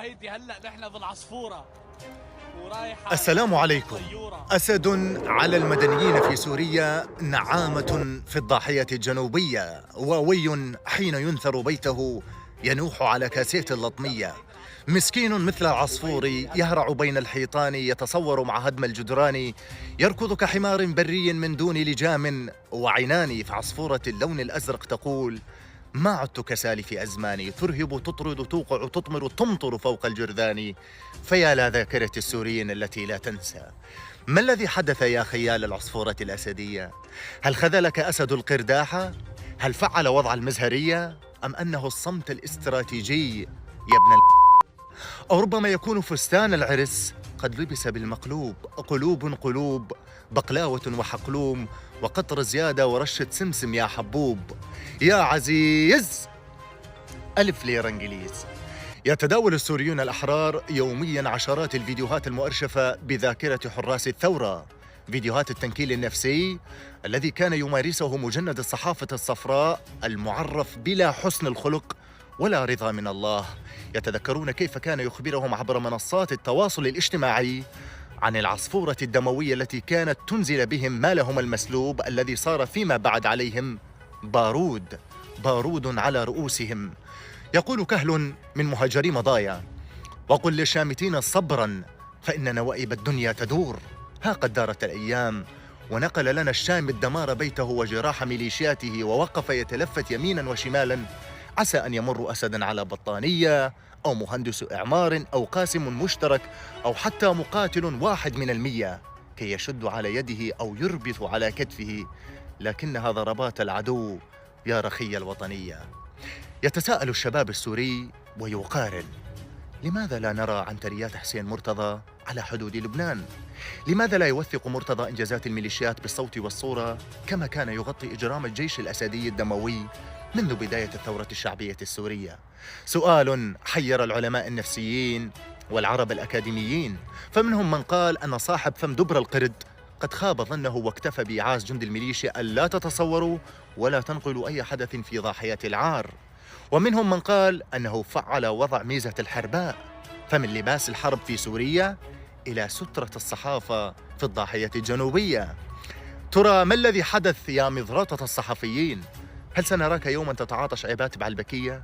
وهيدي هلا نحن بالعصفورة ورايحة. السلام عليكم. أسد على المدنيين في سوريا، نعامة في الضاحية الجنوبية، واوي حين ينثر بيته ينوح على كاسيت اللطمية. مسكين مثل العصفور يهرع بين الحيطان، يتصور مع هدم الجدران، يركض كحمار بري من دون لجام وعنان. فعصفورة اللون الأزرق تقول: ما عدت كسالف أزماني، ترهب تطرد توقع تطمر تمطر فوق الجرذان. فيا لا ذاكرة السوريين التي لا تنسى. ما الذي حدث يا خيال العصفورة الأسدية؟ هل خذلك أسد القرداحة؟ هل فعل وضع المزهرية؟ أم أنه الصمت الاستراتيجي يا ابن أو ربما يكون فستان العرس قد لبس بالمقلوب. قلوب قلوب، بقلاوة وحقلوم، وقطر زيادة ورشة سمسم يا حبوب. يا عزيز، 1000 ليرة إنجليز. يتداول السوريون الأحرار يومياً عشرات الفيديوهات المؤرشفة بذاكرة حراس الثورة، فيديوهات التنكيل النفسي الذي كان يمارسه مجند الصحافة الصفراء المعرف بلا حسن الخلق ولا رضا من الله. يتذكرون كيف كان يخبرهم عبر منصات التواصل الاجتماعي عن العصفورة الدموية التي كانت تنزل بهم مالهم المسلوب، الذي صار فيما بعد عليهم بارود على رؤوسهم. يقول كهل من مهاجري مضايا: وقل للشامتين صبرا فإن نوائب الدنيا تدور. ها قد دارت الأيام ونقل لنا الشام الدمار بيته وجراح ميليشياته، ووقف يتلفت يمينا وشمالا، عسى أن يمر أسدا على بطانية أو مهندس إعمار أو قاسم مشترك أو حتى مقاتل 1% كي يشد على يده أو يربط على كتفه، لكنها ضربات العدو يا رخي الوطنية. يتساءل الشباب السوري ويقارن: لماذا لا نرى عنتريات حسين مرتضى على حدود لبنان؟ لماذا لا يوثق مرتضى إنجازات الميليشيات بالصوت والصورة كما كان يغطي إجرام الجيش الأسدي الدموي منذ بداية الثورة الشعبية السورية؟ سؤال حير العلماء النفسيين والعرب الأكاديميين، فمنهم من قال أن صاحب فم دبر القرد قد خاب ظنه واكتفى بإيعاز جند الميليشيا ألا تتصوروا ولا تنقلوا أي حدث في ضاحية العار، ومنهم من قال أنه فعل وضع ميزة الحرباء، فمن لباس الحرب في سوريا إلى سترة الصحافة في الضاحية الجنوبية. ترى ما الذي حدث يا مضراطة الصحفيين؟ هل سنراك يوما تتعاطش عبات بعلبكية؟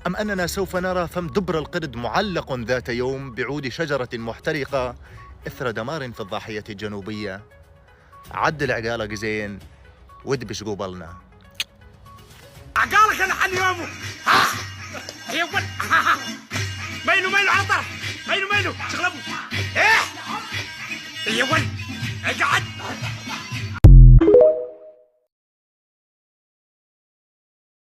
أم أننا سوف نرى فم دبر القرد معلق ذات يوم بعود شجرة محترقة إثر دمار في الضاحية الجنوبية؟ عدل عقالك زين ودبش قبلنا. عقالك انا حل يومه. ها يا ولد، ميلو على طرف، ميلو شغلبه. ايه يا ولد.